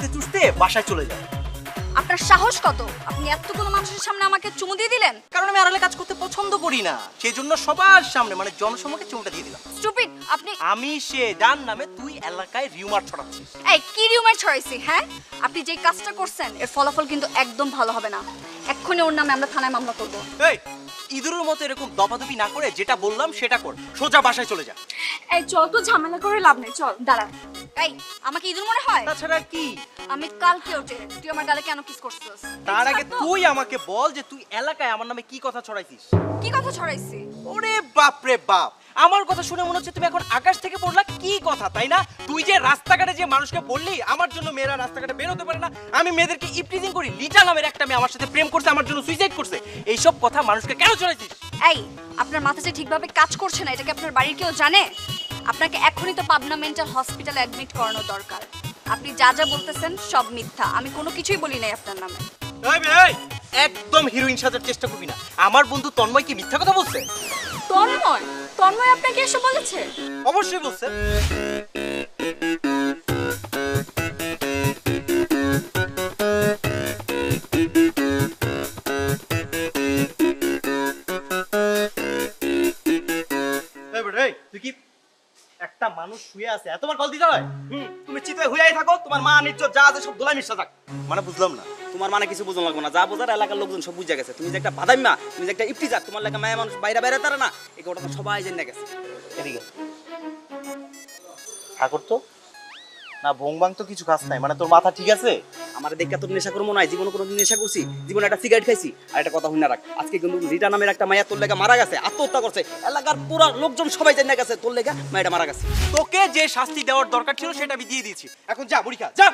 চুষতে চুষতে বাসায় চলে যাও। আপনার সাহস কত? আপনি এতগুলো মানুষের সামনে আমাকে চুমু দিয়ে দিলেন? কারণ আমি আড়ালে কাজ করতে পছন্দ করি না, সেই জন্য সবার সামনে মানে জনসমক্ষে চুমুটা দিয়ে দিলাম। স্টুপিড আপনি। আমি সে যার নামে তুই এলাকায় রিউমার ছড়াচ্ছিস। এই কি রিউমার ছড়াইছি? হ্যাঁ, আপনি যে কাজটা করছেন এর ফলাফল কিন্তু একদম ভালো হবে না। এক্ষুনি ওর নামে আমরা থানায় মামলা করব। এই ইঁদুরের মতো এরকম দপাদপি না করে যেটা বললাম সেটা কর, সোজা বাসায় চলে যা। এই চল, তো ঝামেলা করে লাভ নেই, চল। দাঁড়া, এই আমাকে ইঁদুর মনে হয়? তাছাড়া আর কি? আমি কালকে ওঠে তুই আমার গালে কেন কিস করছিস? তার আগে তুই আমাকে বল যে তুই এলাকায় আমার নামে কি কথা ছড়াইছিস। কি কথা ছড়াইছি? ওরে বাপ রে বাপ, আমার কথা শুনে মনে হচ্ছে তুমি এখন আকাশ থেকে পড়লা। কি কথা, তাই না? তুই যে রাস্তাঘাটে যে মানুষকে বললি আমার জন্য মেয়েরা রাস্তাঘাটে বের হতে পারে না, আমি মেয়েদেরকে ইপটিজিং করি, লিটা নামের একটা মেয়ে আমার সাথে প্রেম করছে, আমার জন্য সুইসাইড করছে, এইসব কথা মানুষকে কেন ছড়াইছিস? এই আপনার মাথা যে ঠিকভাবে কাজ করছে না, এটা কি আপনার বাড়ির কেউ জানে? আপনাকে এখনই তো পাবনা মেন্টাল হসপিটালে অ্যাডমিট করানো দরকার। আপনি যা যা বলতেছেন সব মিথ্যা, আমি কোনো কিছুই বলি নাই আপনার নামে। এই একদম হিরোইন সাজার চেষ্টা করবি না। আমার বন্ধু তন্ময় কি মিথ্যা কথা বলছে? তন্ময়? তন্ময় আপনাকে এসব বলেছে? অবশ্যই বলছে। তুই কি একটা মানুষ শুয়ে আছে এতবার কল দিতে হয়? তুমি চিতে হইয়াই থাকো, তোমার মা নির্জত যা আছে সব দোলাই মিশা থাক। মানে বুঝলাম না। তোমার মানে কিছু বুঝন লাগবে না, যা বোঝার এলাকার লোকজন সব বুঝে গেছে। তুমি যে একটা বাদাইমা, তুমি যে একটা ইফতিজার, তোমার লাগা মায়া মানুষ বাইরে বাইরে তারা না, এই কথা তো সবাই জেনে গেছে। এদিকে ঠাকুর তো না ভোংবাং তো কিছু খাস নাই, মানে তোর মাথা ঠিক আছে? আমার দেখা তোর নেশা করবো নাই, জীবনে কোনোদিন নেশা করছি? জীবনে একটা সিগারেট খাইছি? আর একটা কথা শুনে রাখ, আজকে কিন্তু রিটা নামের একটা মায়া তোর লেগা মারা গেছে, আত্মহত্যা করছে, এলাকার পুরো লোকজন সবাই জেনে গেছে তোর লেগা মায়াটা মারা গেছে। তোকে যে শাস্তি দেওয়ার দরকার ছিল সেটা আমি দিয়ে দিয়েছি, এখন যা বুড়ি খা যা।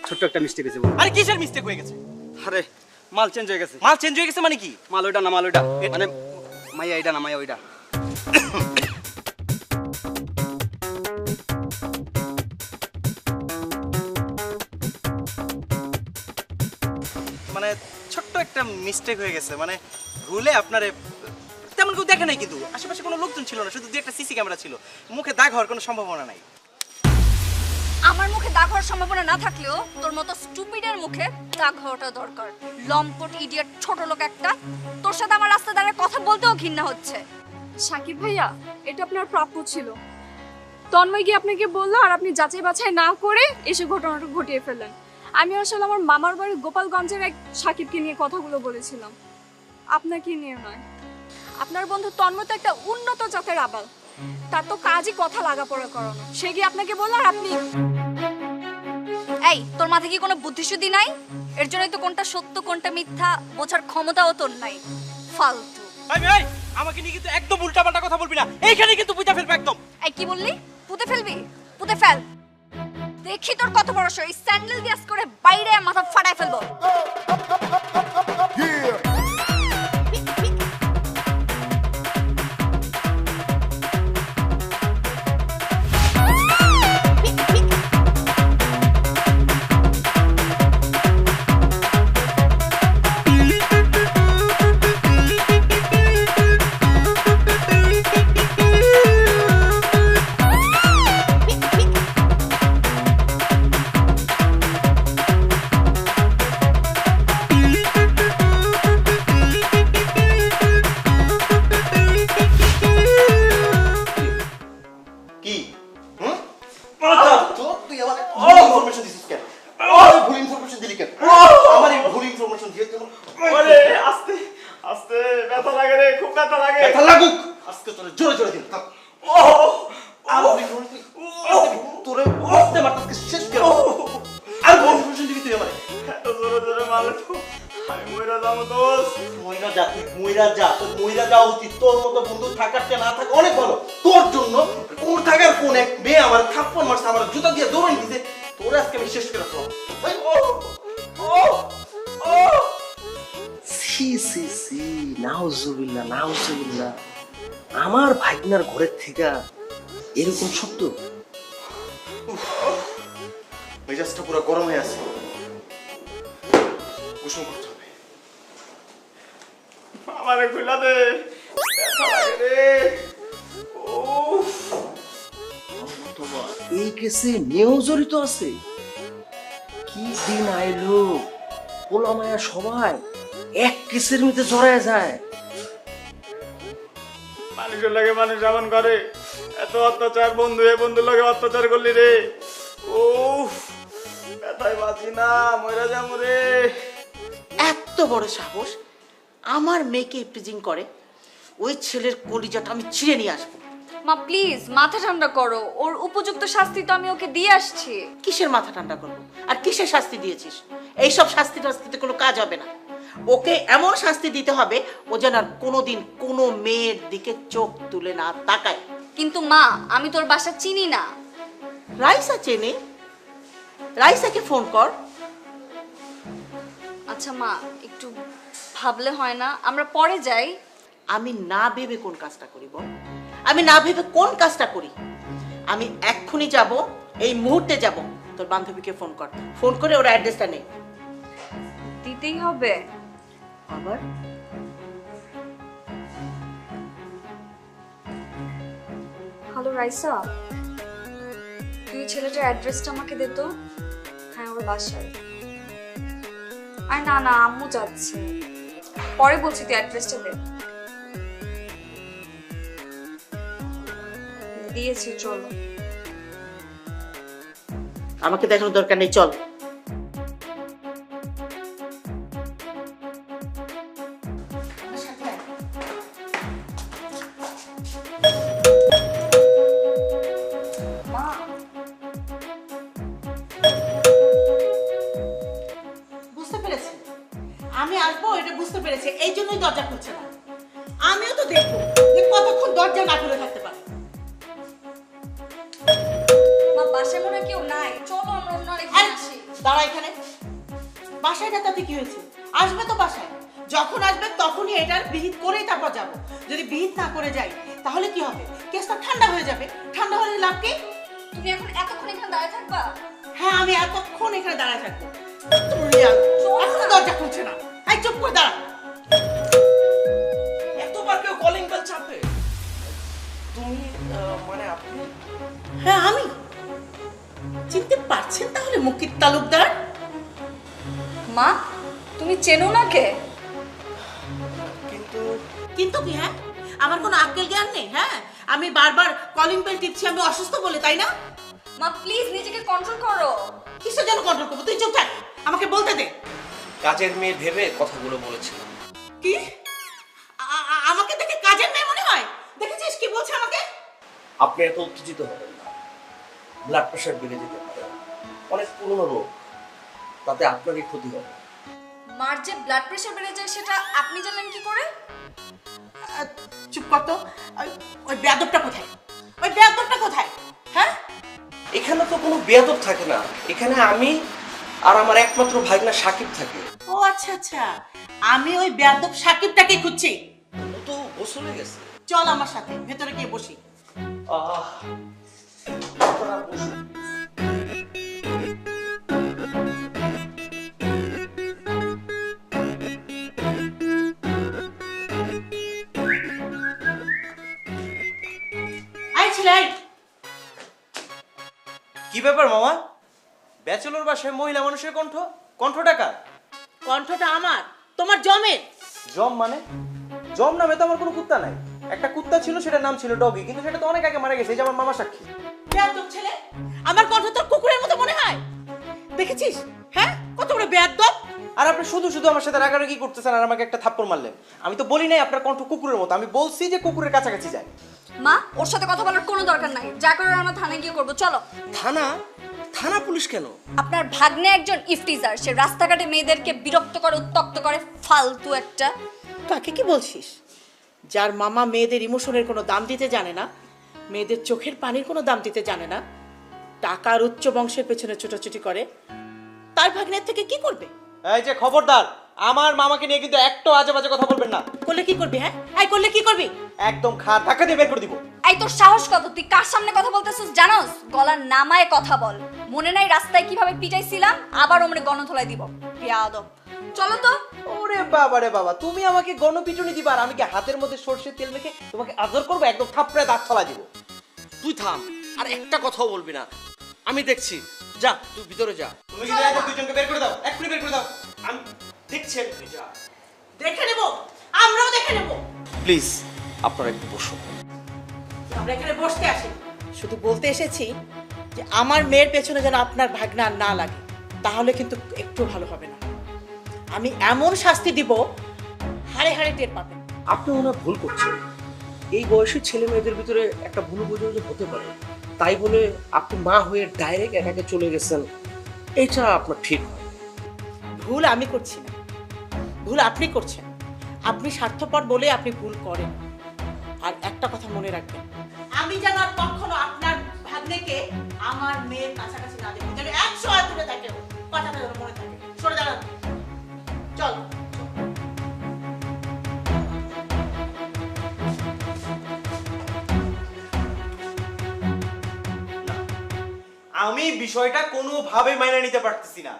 ছোট্ট একটা মিস্টেক হয়েছে। আরে কিসের মিস্টেক হয়ে গেছে? আরে মাল চেঞ্জ হয়ে গেছে। মাল চেঞ্জ হয়ে গেছে মানে কি? মাল ওইটা না, মাল ওইটা, মানে মাইয়া এইটা না, মাইয়া ওইটা। মানে ছোট্ট একটা মিস্টেক হয়ে গেছে, মানে ভুলে আপনারে তেমন কেউ দেখে নাই, কিন্তু আশেপাশে কোনো লোকজন ছিল না, শুধু দুই একটা সিসি ক্যামেরা ছিল। মুখে দাগ হওয়ার কোনো সম্ভাবনা নাই। আমার মুখে দাগ হওয়ার সম্ভাবনা না থাকলেও তোর মতো স্টুপিডের মুখে দাগ হওয়াটা দরকার। লম্পট ইডিয়েট ছোট লোক একটা, তোর সাথে আমার রাস্তা দাঁড়িয়ে কথা বলতেও ঘৃণা হচ্ছে। সাকিব ভাইয়া, এটা আপনার প্রাপ্য ছিল। তন্ময় গিয়ে আপনাকে বললো আর আপনি যাচাই বাছাই না করে এসে ঘটনাটা ঘটিয়ে ফেললেন। আমি আসলে আমার মামার বাড়ি গোপালগঞ্জের এক সাকিবকে নিয়ে কথাগুলো বলেছিলাম, আপনাকে নিয়ে নয়। আপনার বন্ধু তন্ময় তো একটা উন্নত জাতের আবাল, তার তো কাজই কথা লাগাপড়া করানো। সে গিয়ে আপনাকে বললো আর আপনি। এই তোর মাথায় কি কোনো বুদ্ধিশুদ্ধি নাই? এর জন্যই তো কোনটা সত্য কোনটা মিথ্যা বোঝার ক্ষমতাও তোর নাই, ফালতু। এই আমাকে নিয়ে কিন্তু একদম উল্টাপাল্টা কথা বলবি না, এইখানে কিন্তু বুঝা ফেলবো একদম। এই কি বললি? পুঁতে ফেলবি? পুঁতে ফেল, দেখি তোর কত বড় সই। স্যান্ডেল গ্যাস করে বাইরে মাথা ফাটায় ফেলবো। তোর মতো বন্ধু থাকার চেয়ে না থাকা অনেক ভালো তোর জন্য। তোর থাকার কোন এক মেয়ে আমার থাপ্পড় মারছে, আমার জুতা দিয়ে দৌড়াই দিতে, তোর আজকে আমি শেষ করে রাখলাম। সি সি সি, নাউজুবিল্লাহ নাউজুবিল্লাহ, আমার ভাগনার ঘরের থেকে এরকম শব্দ? মেজাজটা পুরো গরম হয়ে আছে, গোসল করতে হবে। আমারে খুলা দে, ব্যথা লাগে রে। উফ, এই কেসে মেয়েও জড়িত আছে? কি দিন আইলো, পোলা মায়া সবাই এক কিসের মধ্যে জড়ায় যায়। মানুষের লাগে মানুষ এমন করে, এত অত্যাচার বন্ধু এ বন্ধুর লাগে অত্যাচার করলি রে। ও ব্যথায় বাঁচি না, মরে যাবো রে। এত বড় সাহস আমার মেয়েকে ইপটিজিং করে, ওই ছেলের কলিজাটা আমি ছিঁড়ে নিয়ে আসবো। মা প্লিজ মাথা ঠান্ডা করো, ওর উপযুক্ত শাস্তি তো আমি ওকে দিয়ে আসছি। কিসের মাথা ঠান্ডা করবো আর কিসের শাস্তি দিয়েছিস? এইসব শাস্তি টাস্তিতে কোনো কাজ হবে না। ওকে এমন শাস্তি দিতে হবে ও যেন আর কোনোদিন কোনো মেয়ের দিকে চোখ তুলে না তাকায়। কিন্তু মা আমি তোর বাসা চিনি না। রাইসা চেনে, রাইসাকে ফোন কর। আচ্ছা মা একটু ভাবলে হয় না, আমরা পরে যাই। আমি না ভেবে কোন কাজটা করি বল? আমি না ভেবে কোন কাজটা করি? আমি এক্ষুনি যাব, এই মুহূর্তে যাব। তোর বান্ধবীকে ফোন কর, ফোন করে ওর অ্যাড্রেসটা নে। দিতেই হবে আবার হ্যালো রাইসা, তুই ছেলেটার অ্যাড্রেসটা আমাকে দে তো। হ্যাঁ ওর বাসায়। আর না না আম্মু যাচ্ছে, পরে বলছি, তুই অ্যাড্রেসটা দে। দিয়েছি, চলো। আমাকে দেখানোর দরকার নেই, চল। বুঝতে পেরেছি, আমি আসবো এটা বুঝতে পেরেছি, এই জন্যই দরজা খুলছে না। আমিও তো দেখবো যে কতক্ষণ দরজা না খুলে থাকতে পারে। মা বাসায় মনে হয় কেউ নাই, চলো আমরা অন্য আরেকদিন আরে, আসি। দাঁড়া এখানে। বাসায় না তাতে কি হয়েছে? আসবে তো বাসায়, যখন আসবে তখনই এটার বিহিত করেই তারপর যাবো। যদি বিহিত না করে যাই তাহলে কি হবে? কেসটা ঠান্ডা হয়ে যাবে। ঠান্ডা হলে লাভ কি? তুমি এখন এতক্ষণ এখানে দাঁড়িয়ে থাকবা? হ্যাঁ আমি এতক্ষণ এখানে দাঁড়ায় থাকবো। তুমি রিয়াল, এখনো দরজা খুলছে না। এই চুপ করে দাঁড়া। এতবার কেউ কলিং বেল চাপে? তুমি মানে আপনি? হ্যাঁ আমি। চিনতে পারছেন তাহলে মুকিত তালুকদার? মা তুমি চেনো না কে? কিন্তু কিন্তু কি? হ্যাঁ আমার কোনো আক্কেল জ্ঞান নেই? হ্যাঁ আমি বারবার কলিং বেল টিপছি আমি অসুস্থ বলে, তাই না? মা প্লিজ নিজেকে কন্ট্রোল করো। কিসের জন্য কন্ট্রোল করবো? তুই চুপ থাক, আমাকে বলতে দে। কাজের মেয়ে ভেবে কথাগুলো বলেছিলাম। কি? আমাকে দেখে কাজের মেয়ে মনে হয়? দেখেছিস কি বলছে আমাকে? আপনি এত উত্তেজিত হবেন না, ব্লাড প্রেশার বেড়ে যেতে পারে, অনেক পুরনো রোগ, তাতে আপনারই ক্ষতি হবে। মার যে ব্লাড প্রেশার বেড়ে যায় সেটা আপনি জানলেন কি করে? চুপ কর তো। ওই বেয়াদবটা কোথায়? ওই বেয়াদবটা কোথায়? হ্যাঁ এখানে তো কোনো বেয়াদব থাকে না, এখানে আমি আর আমার একমাত্র ভাইনা সাকিব থাকে। ও আচ্ছা আচ্ছা, আমি ওই বেয়াদব সাকিবটাকে খুঁজছি। ও তো গোসলে গেছে। চল আমার সাথে ভেতরে গিয়ে বসি। আহ, আপনারা বসুন। আই ছিলাই। কি ব্যাপার মামা? ব্যাচেলর বাসায় মহিলা মানুষের কণ্ঠ, কণ্ঠটা কার? কণ্ঠটা আমার, তোমার জমের। জম মানে? জম নামে তো আমার কোনো কুত্তা নাই। একটা কুত্তা ছিল, সেটার নাম ছিল ডগি, কিন্তু সেটা তো অনেক আগে মারা গেছে। এই যে আমার মামা সাক্ষী। বেয়াদব ছেলে, আমার কণ্ঠ তোর কুকুরের মতো মনে হয়? দেখেছিস? হ্যাঁ কত বড় বেয়াদব। আর আপনি শুধু শুধু আমার সাথে রাগারাগি করতেছেন আর আমাকে একটা থাপ্পড় মারলেন। আমি তো বলি নাই আপনার কণ্ঠ কুকুরের মতো, আমি বলছি যে কুকুরের কাছাকাছি যায়। মা ওর সাথে কথা বলার কোনো দরকার নাই, যা করার আমরা থানায় গিয়ে করবো, চলো। থানা? থানা পুলিশ কেন? আপনার ভাগ্নে একজন ইফটিজার, সে রাস্তাঘাটে মেয়েদেরকে বিরক্ত করে, উত্ত্যক্ত করে, ফালতু একটা। কাকে কি বলছিস? যার মামা মেয়েদের ইমোশনের কোনো দাম দিতে জানে না, মেয়েদের চোখের পানির কোনো দাম দিতে জানে না, টাকার উচ্চ বংশের পেছনে ছোটাছুটি করে, তার ভাগ্নের থেকে কি করবে? এই যে খবরদার, আমার মামাকে নিয়ে কিন্তু একটু আজে বাজে কথা বলবেন না। করলে কি করবি? হ্যাঁ এই করলে কি করবি? একদম খাট ধাক্কা দিয়ে বের করে দিব। এই তোর সাহস কত? তুই কার সামনে কথা বলতেছিস জানোস? গলার নামায় কথা বল। মনে নাই রাস্তায় কিভাবে পিটাইছিলাম? আবার ওমরে গণধোলাই দিব। বেয়াদব। চলো তো। ওরে বাবা রে বাবা, তুমি আমাকে গণপিটুনি দিবা আর আমি কি হাতের মধ্যে সরষের তেল মেখে তোমাকে আদর করবো? একদম থাপড়ে দাঁত ফলা দিব। তুই থাম, আর একটা কথাও বলবি না। আমি দেখছি যা তুই ভিতরে যা। তুমি কি এদের দুজনকে বের করে দাও, এক্ষুনি বের করে দাও। আমি দেখছি তুই যা। দেখে নেব, আমরাও দেখে নেব। প্লিজ আপনারা একটু বসুন। আমরা এখানে বসতে আসি, শুধু বলতে এসেছি যে আমার মেয়ের পেছনে যেন আপনার ভাগনা আর না লাগে, তাহলে কিন্তু একটু ভালো হবে না। আমি এমন শাস্তি দিব, হাড়ে হাড়ে টের পাবেন। আপনি মনে হয় ভুল করছেন। এই বয়সী ছেলে মেয়েদের ভিতরে একটা ভুল বোঝাবুঝি হতে পারে, তাই বলে আপনি মা হয়ে ডাইরেক্ট একাকে চলে গেছেন, এটা আপনার ঠিক হয়। ভুল আমি করছি না, ভুল আপনি করছেন। আপনি স্বার্থপর বলে আপনি ভুল করেন। আর একটা কথা মনে রাখবেন, আমি যেন আর কখনো আপনার ভাগ্নেকে আমার মেয়ের কাছাকাছি না দেখি, যেন 100 হাত দূরে থাকে। কথাটা যেন মনে থাকে। সরে দাঁড়ান, চল। আমি বিষয়টা কোনোভাবে মাইনে নিতে পারতেছি না।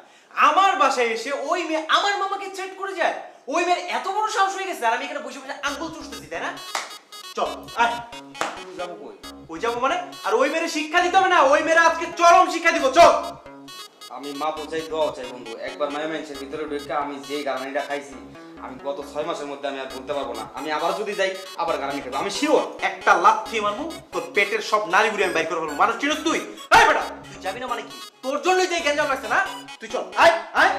আমার বাসায় এসে ওই মেয়ে আমার মামাকে থ্রেট করে যায়। ওই মেয়ের এত বড় সাহস হয়ে গেছে, আর আমি এখানে বসে বসে আঙ্গুল চুষতেছি, তাই না? চল আয়। যাবো কই? ওই যাবো মানে? আর ওই মেয়ের শিক্ষা দিতে হবে না, ওই মেয়েরা আজকে চরম শিক্ষা দিব। চল। আমি মা বোঝাই দোয়া চাই বন্ধু। একবার মায়া মানুষের ভিতরে ঢুকে আমি যে গারানিটা খাইছি, আমি গত 6 মাসের মধ্যে আমি আর বলতে পারবো না। আমি আবার যদি যাই আবার গারানি খাবো, আমি শিওর। একটা লাথি মারবো, তোর পেটের সব নারী বুড়ি আমি বাইর করে ফেলবো। মানুষ চিনিস তুই? এই বেটা, তুই যাবি না মানে কি? তোর জন্যই তো এই গ্যাঞ্জাম লাগছে না? তুই চল, আয় আয়।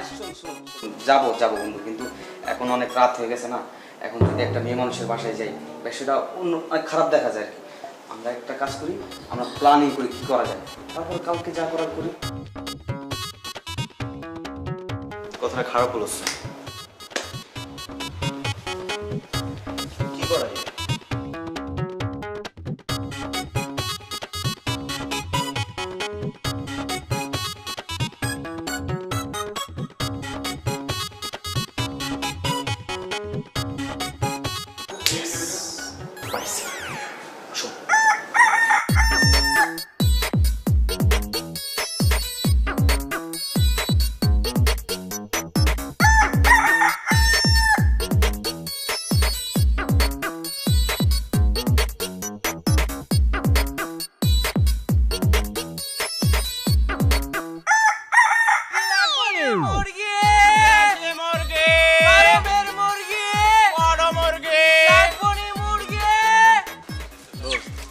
যাবো যাবো বন্ধু, কিন্তু এখন অনেক রাত হয়ে গেছে না। এখন যদি একটা মেয়ে মানুষের বাসায় যাই, সেটা অন্য অনেক খারাপ দেখা যায় আর কি। আমরা একটা কাজ করি, আমরা প্ল্যানিং করি কি করা যায়, তারপর কাউকে যা করার করি। কথাটা খারাপ বলছে। কি করা যায়?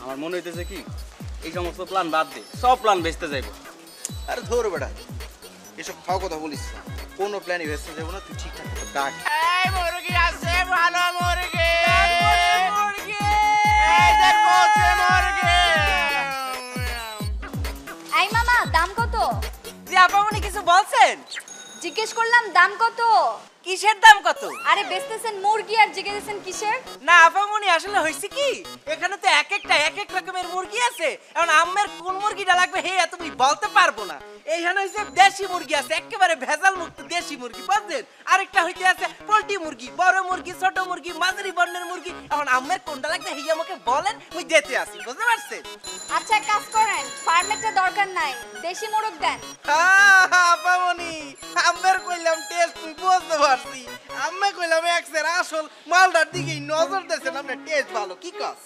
আমার মনে হইতেছে কি, এই সমস্ত প্ল্যান বাদ দে, সব প্ল্যান বেচতে যাইবো। আরে ধর বেটা, এসব খাও কথা বলিস না। কোনো প্ল্যানই ভেস্তে যাবো না, তুই ঠিকঠাক মতো ডাক। এই মুরগি আছে, ভালো মুরগি। এই মামা, দাম কত? জি আপামনি কিছু বলছেন? জিজ্ঞেস করলাম দাম কত? কিসের দাম কত? আরে বেচতেছেন মুরগি আর জিজ্ঞেসেন কিসের? না আপামনি আসলে হইছে কি, এখানে তো এক একটা এক এক রকমের মুরগি আছে। এখন আম্মের কোন মুরগিটা লাগবে হে তুমি বলতে পারবো না। এইখানে হইছে দেশি মুরগি আছে, একেবারে ভেজাল মুক্ত দেশি মুরগি, বুঝছেন? আরেকটা হইতে আছে পোল্ট্রি মুরগি, বড় মুরগি, ছোট মুরগি, মাঝারি বর্ণের মুরগি। এখন আম্মের কোনটা লাগবে হে আমাকে বলেন, ওই দিতে আসি, বুঝতে পারছেন? আচ্ছা এক কাজ করেন, ফার্মেটটা দরকার নাই, দেশি মোরগ দেন। আপামনি আম্মের কইলাম টেস্ট তুই বুঝতে পারছি, আম্মে কইলাম এক্সের আসল মালদার দিকে নজর দেন, আপনার টেস্ট ভালো। কি কস?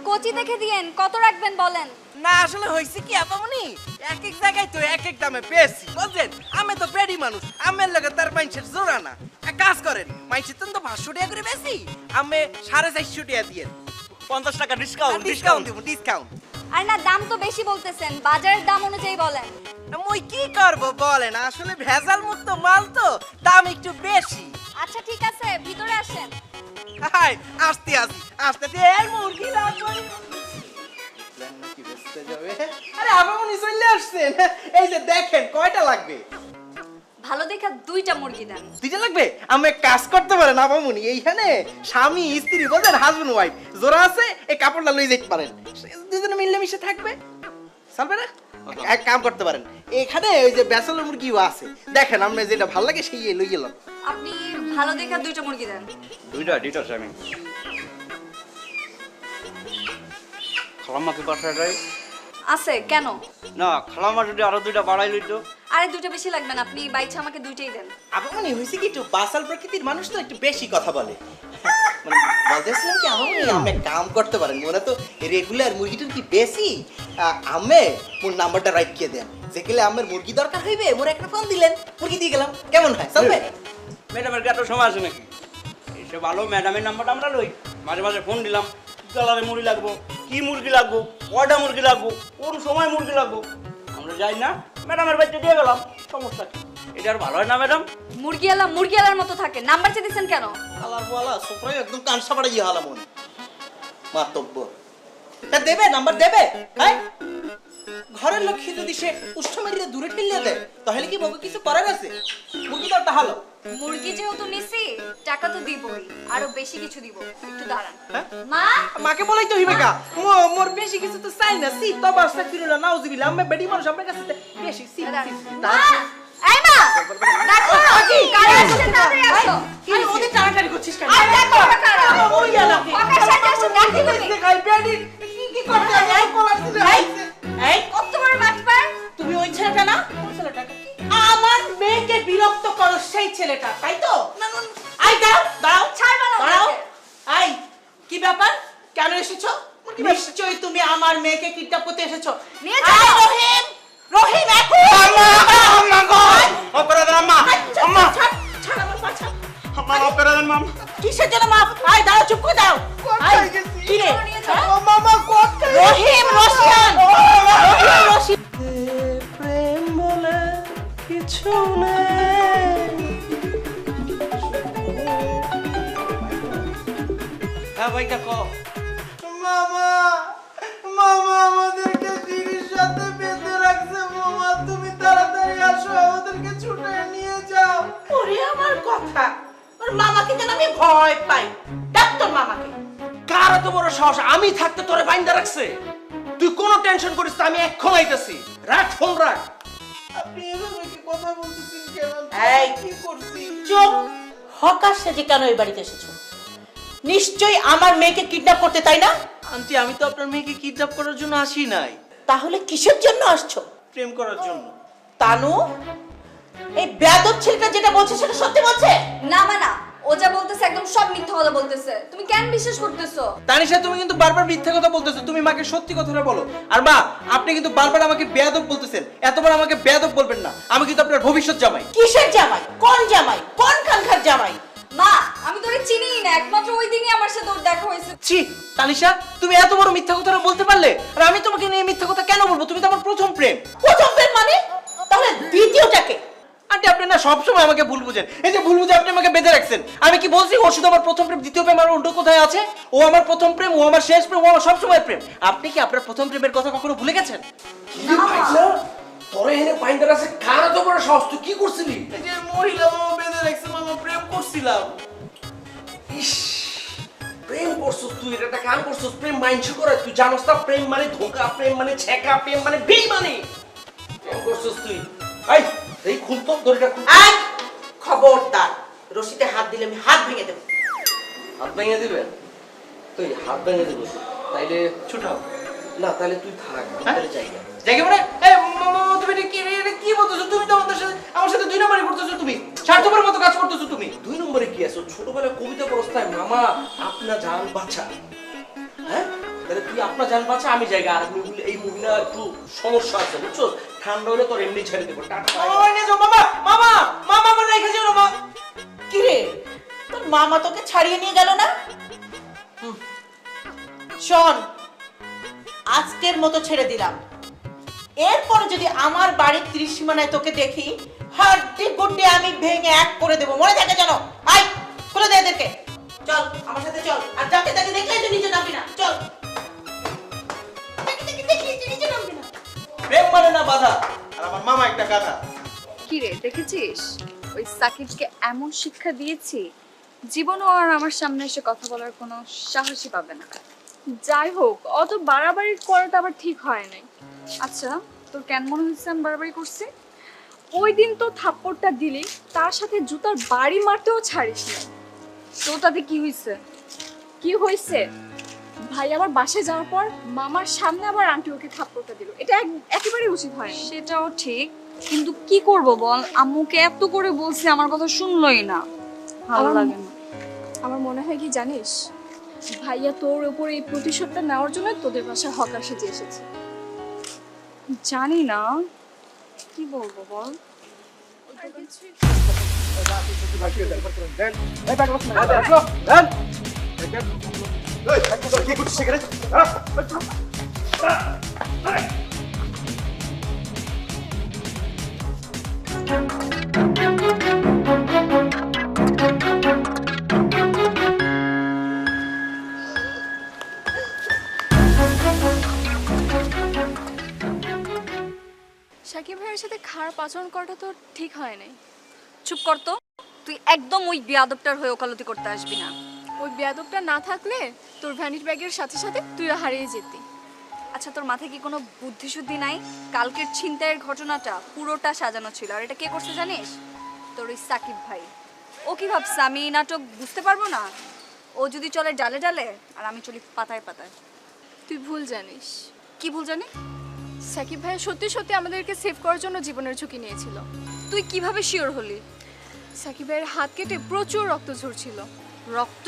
কচি দেখে দিয়েন, কত রাখবেন বলেন। না আসলে হইছে কি আপামনি, এক এক জায়গায় তো এক এক দামে পেয়েছি, বুঝলেন? আমি তো পেডি মানুষ, আমের লগে তার মাইন্সের জোড়া না। এক কাজ করেন, মাইন্সের তো 500 টাকা করে বেশি, আমি 450 টাকা দিয়ে 50 টাকা ডিসকাউন্ট। ডিসকাউন্ট দিব, ডিসকাউন্ট। আর না, দাম তো বেশি বলতেছেন, বাজারের দাম অনুযায়ী বলেন। মই কি করব বলেন, আসলে ভেজাল মুক্ত মাল তো দাম একটু বেশি। আচ্ছা ঠিক আছে, ভিতরে আসেন। হাই আসতে আসি আসতে এই মুরগি লাগবে। প্ল্যান নাকি বেচতে যাবে? আরে আপামনি চলে আসছেন, এই যে দেখেন কয়টা লাগবে। ভালো দেখা 2টা মুরগি দেন। 2টা লাগবে? আমি এক কাজ করতে পারেন আপামনি, এইখানে স্বামী স্ত্রী বলেন হাজবেন্ড ওয়াইফ জোড়া আছে, এই কাপড়টা লই যেতে পারেন, দুজনে মিলেমিশে থাকবে, চলবে না? এক কাম করতে পারেন, এখানে ওই যে ব্যাচেলর মুরগিও আছে, দেখেন আপনি যেটা ভালো লাগে সেই লই গেলাম। আপনি ভালো দেখা 2টা মুরগি দেন। দুইটা ডিটার আমি খালাম্মা কি বাসায় যাই আছে কেন? না, খালাম্মা যদি আরো 2টা বাড়াই লইতো। আরে 2টা বেশি লাগবে না, আপনি বাইচা আমাকে 2টাই দেন। আপামনি হইছে কি, একটু বাসাল প্রকৃতির মানুষ তো একটু বেশি কথা বলে, মানে বলতেছিলাম কি আমার মনে আমি কাম করতে পারেন মনে তো রেগুলার মুরগিটার কি বেশি আমি মোর নাম্বারটা রাখিয়ে দেন যেগুলো আমার মুরগি দরকার হইবে মোর একটা ফোন দিলেন মুরগি দিয়ে গেলাম কেমন হয় চলবে? ম্যাডামের কি এত সময় আছে নাকি? এসে ভালো ম্যাডামের নাম্বারটা আমরা লই, মাঝে মাঝে ফোন দিলাম কি কালারে মুরগি লাগবো, কি মুরগি লাগবো, কয়টা মুরগি লাগবো, কোন সময় মুরগি লাগবো, আমরা যাই না ম্যাডামের বাড়িতে দিয়ে গেলাম। সমস্যা কি? এটা আর ভালো হয় না ম্যাডাম? মুরগিওয়ালার মতো থাকে, নাম্বার চেয়েছেন কেন? কালার ওয়ালা সোফরাই একদম কানসা পাড়া ইয়ে হালা মনে মাতব্য দেবে নাম্বার দেবে হ্যাঁ ঘরের লক্ষ্মী যদি সে উষ্ঠ মারিয়ে দূরে ঠেলিয়ে দেয় তাহলে কি বউকে কিছু করার আছে? মুরগি তো একটা হালো মুরগি যেহেতু নিছি টাকা তো দিবই, আরো বেশি কিছু দিব, একটু দাঁড়ান। হ্যাঁ? মা মাকে বলাই তো হইবে কা মোর বেশি কিছু তো চাই না সি তো বাস্তা ফিরুলা নাউজুবিল্লাহ আমি বেডি মানুষ আপনার কাছে বেশি সি মা এই মা দেখো কারা আসছে তাড়াতাড়ি আসো। আরে ওদের টানাটানি করছিস কেন? আর দেখো কারা ওই এলাকে। ওকে সাথে আসো দেখি তুমি দেখাই বেডি কি করতে যাই কলার এই কত বড় বাটপার। তুমি ওই ছেলেটা না? কোন ছেলেটাকে? আমার মেয়েকে বিরক্ত করো সেই ছেলেটা, তাই তো? আই দাও দাও ছাড় বানা দাঁড়াও। আই কি ব্যাপার, কেন এসেছো? নিশ্চয়ই তুমি আমার মেয়েকে কিডন্যাপ করতে এসেছো। নিয়ে যাও। আই, রহিম রহিম এখন আম্মা গো অপরাধ আম্মা আম্মা ছাড় ছাড় আমার পা ছাড়। আম্মা অপরাধ মাম কিসের জন্য মা? আই দাঁড়াও, চুপ করে দাও। আই কি রে? নিয়ে যাও। মামা কোট রহিম রশিয়ান রহিম রশিয়ান প্রেম বলে কিছু নেই। হ্যাঁ ভাই দেখো মামা মামা আমাদেরকে জিনিস সাথে বেঁধে রাখছে মামা তুমি তাড়াতাড়ি আসো আমাদেরকে ছুটে নিয়ে যাও। ওরে আমার কথা, ওর মামাকে যেন আমি ভয় পাই। ডাক তোর মামাকে। কার এত বড় সাহস আমি থাকতে তোরে বাইন্দা রাখছে? তুই কোনো টেনশন করিস না, আমি এক্ষণ আইতাছি। রাখ ফোন রাখ। আপনি এভাবে কি কথা বলতেছেন কেন? এই কি করছি? চুপ। হকার সেজে কেন এই বাড়িতে এসেছো? নিশ্চয়ই আমার মেয়েকে কিডন্যাপ করতে, তাই না? আন্টি আমি তো আপনার মেয়েকে কিডন্যাপ করার জন্য আসি নাই, তাহলে কিসের জন্য আসছো? প্রেম করার জন্য। তানু, এই বেয়াদব ছেলেটা যেটা বলছে সেটা সত্যি বলছে? না মা না, ও যা বলতেছে একদম সব মিথ্যা কথা বলতেছে। তুমি কেন বিশ্বাস করতেছো? তানিশা তুমি কিন্তু বারবার মিথ্যা কথা বলতেছো, তুমি মাকে সত্যি কথাটা বলো। আর মা আপনি কিন্তু বারবার আমাকে বেয়াদব বলতেছেন, এতবার আমাকে বেয়াদব বলবেন না, আমি কিন্তু আপনার ভবিষ্যৎ জামাই। কিসের জামাই? কোন জামাই? কোন খানখার জামাই? মা আমি তোরে চিনিই না, একমাত্র ওই দিনই আমার সাথে ওর দেখা হয়েছে। ছি তানিশা তুমি এত বড় মিথ্যা কথাটা বলতে পারলে? আর আমি তোমাকে নিয়ে মিথ্যা কথা কেন বলবো? তুমি তো আমার প্রথম প্রেম। প্রথম প্রেম মানে? তাহলে দ্বিতীয়টাকে? আন্টি আপনি না সবসময় আমাকে ভুল বুঝেন। এই যে ভুল বুঝে আপনি আমাকে বেঁধে রাখছেন। আমি কি বলছি ও শুধু আমার প্রথম প্রেম, দ্বিতীয় প্রেম আর অন্য কোথায় আছে? ও আমার প্রথম প্রেম, ও আমার শেষ প্রেম, ও আমার সবসময় প্রেম। আপনি কি আপনার প্রথম প্রেমের কথা কখনো ভুলে গেছেন? কি পাইছা? তোরে এনে বাইন্দা রাখছে, কার এত বড় সাহস? তুই কি করছিলি? এই যে মহিলা মামা বেঁধে রাখছে মামা প্রেম করছিলাম। ইস, প্রেম করছস তুই, এটা একটা কাম করছস। প্রেম মাইন্ড করে তুই জানোস না প্রেম মানে ধোঁকা, প্রেম মানে ছেকা, প্রেম মানে বেইমানি। প্রেম করছস তুই। এই খুল তো দড়িটা খুল। আই খবরদার, রশিতে হাত দিলে আমি হাত ভেঙে দেব। হাত ভেঙে দিবে? তুই হাত ভেঙে দিবি তাইলে ছুটাও না, তাহলে তুই থাক, তাহলে যাই না। জায়গা মানে এই মামা তুমি এটা কি বলতেছো? তুমি তো আমার সাথে দুই নম্বরই করতেছো, তুমি স্বার্থপর মতো কাজ করতেছো তুমি। 2 নম্বরে কি আছো? ছোটবেলায় কবিতা অবস্থায় মামা আপনা জান বাছা, হ্যাঁ তাহলে তুই আপনা জান বাছা, আমি জায়গা। আর এই মহিলা একটু সমস্যা আছে বুঝছো, ঠান্ডা হলে তোর এমনি ছেড়ে দেবো। টাটা মামা নিয়ে যাও, মামা মামা মামা আমার রেখে যাও না মা। কি রে, তোর মামা তোকে ছাড়িয়ে নিয়ে গেল না? শোন, আজকের মতো ছেড়ে দিলাম। এরপরে যদি আমার বাড়ির ত্রিসীমানায় তোকে দেখি, হাড্ডি গুড্ডি আমি ভেঙে এক করে দেবো, মনে থাকে যেন। আই খুলে দে এদেরকে। চল আমার সাথে চল। আর যাকে তাকে দেখলেই তুই নিচে নামবি না। চল। তাকে দেখলেই তুই নিচে নামবি না। প্রেম মানে না বাধা, আর আমার মামা একটা গাধা। কি রে দেখেছিস, ওই সাকিবকে এমন শিক্ষা দিয়েছি জীবনও আর আমার সামনে এসে কথা বলার কোনো সাহসই পাবে না। যাই হোক, অত বাড়াবাড়ি করাটা আবার ঠিক হয় নাই। আচ্ছা তোর কেন মনে হচ্ছে আমি বাড়াবাড়ি করছি? ওই দিন তো থাপ্পড়টা দিলি, তার সাথে জুতার বাড়ি মারতেও ছাড়িস না। তো তাতে কি হয়েছে? কি হয়েছে? ভাই আবার বাসায় যাওয়ার পর মামার সামনে আবার আন্টি ওকে থাপ্পড়টা দিল, এটা একেবারে উচিত হয়। সেটাও ঠিক, কিন্তু কি করব বল, আম্মুকে এত করে বলছি আমার কথা শুনলই না, ভালো লাগে না। আমার মনে হয় কি জানিস, ভাইয়া তোর উপর এই প্রতিশোধটা নেওয়ার জন্য তোদের বাসায় হকার সেজে এসেছে। জানি না কি বলবো বল। ওটা কিছুই সাকিব ভাইয়ের সাথে খারাপ আচরণ করাটা তো ঠিক হয় নাই। চুপ কর তো, তুই একদম ওই বেয়াদবটার হয়ে ওকালতি করতে আসবি না। ওই বেয়াদবটা না থাকলে তোর ভ্যানিটি ব্যাগের সাথে সাথে তুইও হারিয়ে যেতি। আচ্ছা, তোর মাথায় কি কোনো বুদ্ধিশুদ্ধি নাই? কালকের ছিনতাইয়ের ঘটনাটা পুরোটা সাজানো ছিল, আর এটা কে করছে জানিস? তোর ওই সাকিব ভাই। ও কি ভাবছে আমি এই নাটক বুঝতে পারবো না? ও যদি চলে ডালে ডালে আর আমি চলি পাতায় পাতায়। তুই ভুল জানিস। কি ভুল জানি? সাকিব ভাই সত্যি সত্যি আমাদেরকে সেভ করার জন্য জীবনের ঝুঁকি নিয়েছিল। তুই কিভাবে শিওর হলি? সাকিব ভাইয়ের হাত কেটে প্রচুর রক্ত ঝরছিল। রক্ত?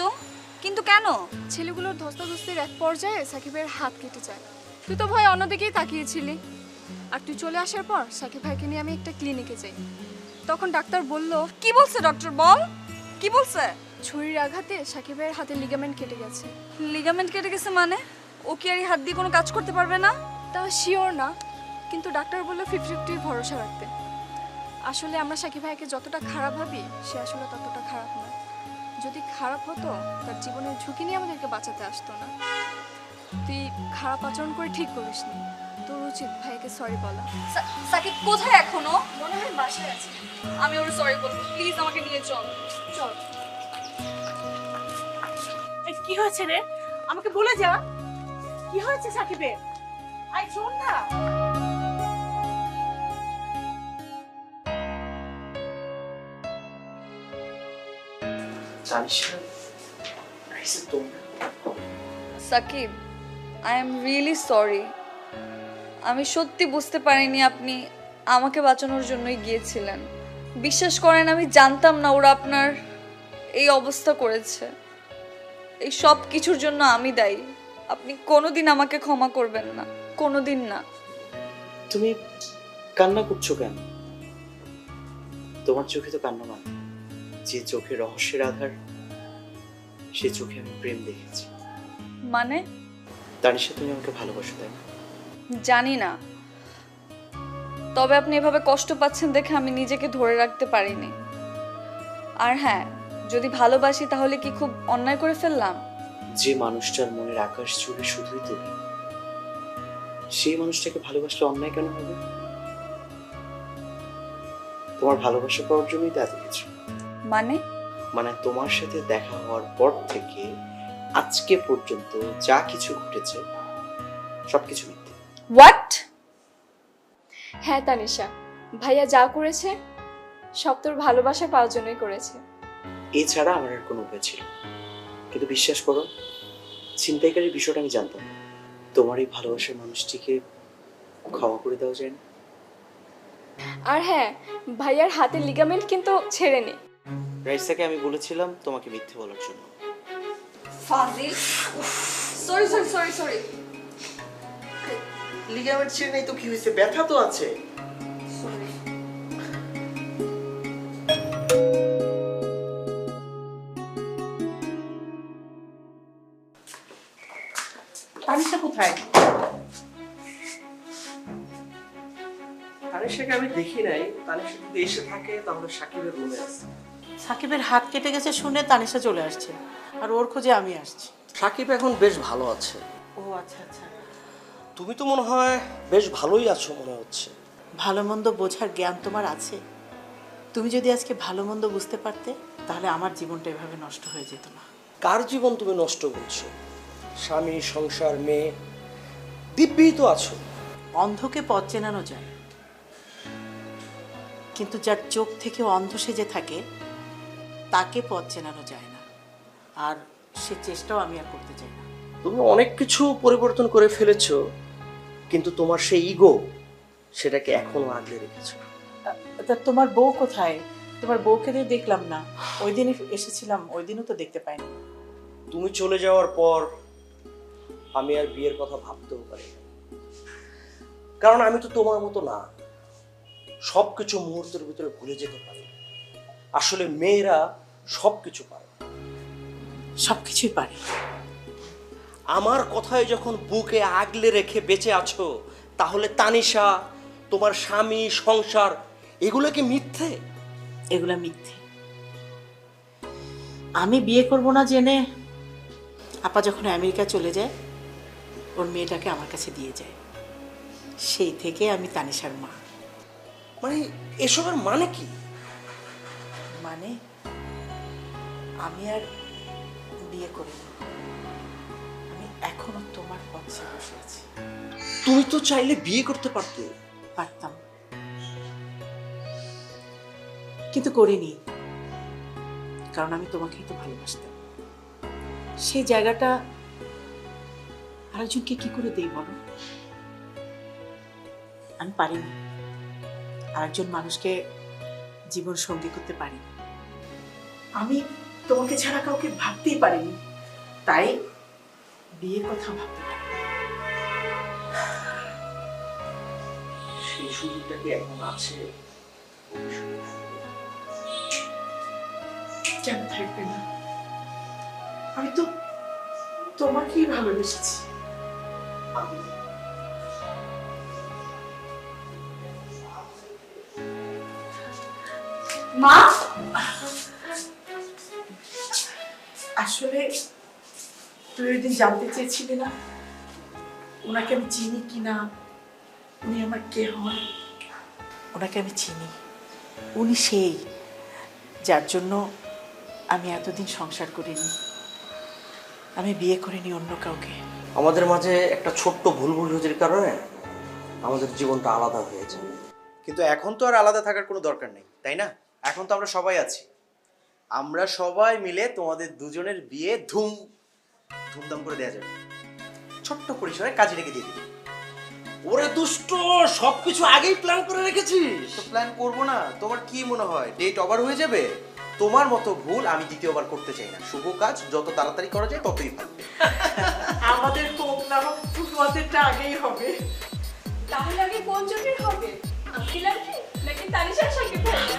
কিন্তু কেন? ছেলেগুলোর ধস্তাধস্তির এক পর্যায়ে সাকিব ভাইয়ের হাত কেটে যায়। তুই তো ভয় অন্যদিকেই তাকিয়েছিলি। আর তুই চলে আসার পর সাকিব ভাইকে নিয়ে আমি একটা ক্লিনিকে যাই। তখন ডাক্তার বলল, কি বলছে ডক্টর? বল, কি বলছে? ছুরির আঘাতে সাকিব ভাইয়ের হাতে লিগামেন্ট কেটে গেছে। লিগামেন্ট কেটে গেছে মানে? ও কি আর এই হাত দিয়ে কোনো কাজ করতে পারবে না? তা শিওর না, কিন্তু ডাক্তার বলল 50-50 ভরসা রাখতে। আসলে আমরা সাকিব ভাইকে যতটা খারাপ ভাবি সে আসলে ততটা খারাপ না। যদি খারাপ হতো তার জীবনের ঝুঁকি নিয়ে আমাদেরকে বাঁচাতে আসতো না। তুই খারাপ আচরণ করে ঠিক করিসনি। তোর উচিত ভাইকে সরি বলা। সাকিব কোথায় এখনো? মনে হয় বাসায় আছে। আমি ওর সরি বলবো, প্লিজ আমাকে নিয়ে চল। চল। এই কি হয়েছে রে? আমাকে বলে যা, কি হয়েছে সাকিবের? আই শোন না। জানিস না তোমরা Shakib, I am really sorry. আমি সত্যি বুঝতে পারিনি আপনি আমাকে বাঁচানোর জন্যই গিয়েছিলেন। বিশ্বাস করেন, আমি জানতাম না ওরা আপনার এই অবস্থা করেছে। এই সব কিছুর জন্য আমি দায়ী। আপনি কোনোদিন আমাকে ক্ষমা করবেন না, কোনোদিন না। তুমি কান্না করছো কেন? তোমার চোখে তো কান্না মানে, যে চোখে রহস্যের আধার, সে চোখে আমি প্রেম দেখেছি। মানে? তানিশা, তুমি আমাকে ভালোবাসো তাই না? জানি না, তবে আপনি এভাবে কষ্ট পাচ্ছেন দেখে আমি নিজেকে ধরে রাখতে পারিনি। আর হ্যাঁ, যদি ভালোবাসি তাহলে কি খুব অন্যায় করে ফেললাম? যে মানুষটার মনের আকাশ জুড়ে শুধুই তুমি, সেই মানুষটাকে ভালোবাসলে অন্যায় কেন হবে? তোমার ভালোবাসা পাওয়ার জন্যই তো এত কিছু। মানে তোমার সাথে দেখা হওয়ার পর থেকে আজকে পর্যন্ত যা কিছু ঘটেছে সবকিছু মিথ্যে। হোয়াট? হ্যাঁ তানিশা, ভাইয়া যা করেছে সব তোর ভালোবাসা পাওয়ার জন্যই করেছে। এছাড়া আমার আর কোনো উপায় ছিল না। কিন্তু বিশ্বাস করো, ছিনতাইকারীর বিষয়টা আমি জানতাম না। তোমার এই ভালোবাসার মানুষটিকে ক্ষমা করে দেওয়া যায় না? আর হ্যাঁ, ভাইয়ার হাতের লিগামেন্ট কিন্তু ছেড়েনি। রাইসাকে আমি বলেছিলাম তোমাকে মিথ্যে বলার জন্য। ফাজিল। Sorry sorry sorry sorry. Ligament ছিঁড়ে নেই তো কি হয়েছে? ব্যথা তো আছে। সরি। তানিশা কোথায়? তানিশাকে আমি দেখি নাই। তানিশা যদি এসে থাকে তাহলে সাকিবের রুমে আছে। সাকিবের হাত কেটে গেছে শুনে তানিশা চলে আসছে, আর ওর খোঁজে আমি আসছি। সাকিব এখন বেশ ভালো আছে। ও আচ্ছা আচ্ছা। তুমি তো মনে হয় বেশ ভালোই আছো মনে হচ্ছে। ভালো মন্দ বোঝার জ্ঞান তোমার আছে? তুমি যদি আজকে ভালো মন্দ বুঝতে পারতে তাহলে আমার জীবনটা এভাবে নষ্ট হয়ে যেত না। কার জীবন তুমি নষ্ট করছো? স্বামী, সংসার, মেয়ে, দিব্যি তো আছো। অন্ধকে পথ চেনানো যায়, কিন্তু যার চোখ থেকে অন্ধ সেজে থাকে তাকে পথ চেনানো যায় না। আর সে চেষ্টাও আমি আর করতে চাই না। তুমি অনেক কিছু পরিবর্তন করে ফেলেছো, কিন্তু তোমার সেই ইগো সেটাকে এখনো আগলে রেখেছো। তা তোমার বউ কোথায়? তোমার বউকে তো দেখলাম না। ওই দিন এসেছিলাম, ওই দিনও তো দেখতে পাইনি। তুমি চলে যাওয়ার পর আমি আর বিয়ের কথা ভাবতেও পারি না। কারণ আমি তো তোমার মতো না, সবকিছু মুহূর্তের ভিতরে ভুলে যেতে পারি। আসলে মেয়েরা সবকিছু পারে, সবকিছুই পারে। আমার কথায় যখন বুকে আগলে রেখে বেঁচে আছো, তাহলে তানিশা, তোমার স্বামী, সংসার, এগুলো কি মিথ্যে? এগুলা মিথ্যে। আমি বিয়ে করব না জেনে আপা যখন আমেরিকা চলে যায়, ওর মেয়েটাকে আমার কাছে দিয়ে যায়। সেই থেকে আমি তানিশার মা। মানে এসবের মানে কি? মানে আমি আর বিয়ে করিনি, আমি এখনো তোমার পক্ষে বসে আছি। তুমি তো চাইলে বিয়ে করতে পারতে। পারতাম, কিন্তু করিনি, কারণ আমি তোমাকেই তো ভালোবাসতাম। সেই জায়গাটা আরেকজনকে কি করে দেই বলো? আমি পারিনি, আরেকজন মানুষকে জীবন সঙ্গী করতে পারিনি। আমি তোমাকে ছাড়া কাউকে ভাবতেই পারিনি, তাই বিয়ের কথা ভাবতে পারি। সেই সুযোগটা কি এখন আছে? কেন থাকবে না? আমি তো তোমাকেই ভালোবেসেছি। মা, আসলে তুই ওই দিন জানতে চেয়েছিলি না ওনাকে আমি চিনি কিনা, উনি আমার কে হন? ওনাকে আমি চিনি। উনি সেই যার জন্য আমি এতদিন সংসার করিনি, আমি বিয়ে করিনি অন্য কাউকে। আমাদের মাঝে একটা ছোট্ট ভুল বুঝাবুঝির কারণে আমাদের জীবনটা আলাদা হয়েছে। কিন্তু এখন তো আর আলাদা থাকার কোনো দরকার নেই, তাই না? এখন তো আমরা সবাই আছি, আমরা সবাই মিলে তোমাদের দুজনের বিয়ে ধুমধাম করে দেওয়া যাবে। ছোট্ট পরিসরে কাজে রেখে দিয়ে দিবি। ওরে দুষ্ট, সবকিছু আগেই প্ল্যান করে রেখেছিস? তো প্ল্যান করবো না? তোমার কি মনে হয় ডেট ওভার হয়ে যাবে? তোমার মতো ভুল আমি দ্বিতীয়বার করতে চাই না। শুভ কাজ যত তাড়াতাড়ি করা যায় ততই ভালো। আমাদের হোক না হোক তোমাদেরটা আগেই হবে। তাহলে আগে কোন জোটের হবে? আঙ্কেল আন্টি নাকি তানিশার সঙ্গে ভাইয়া?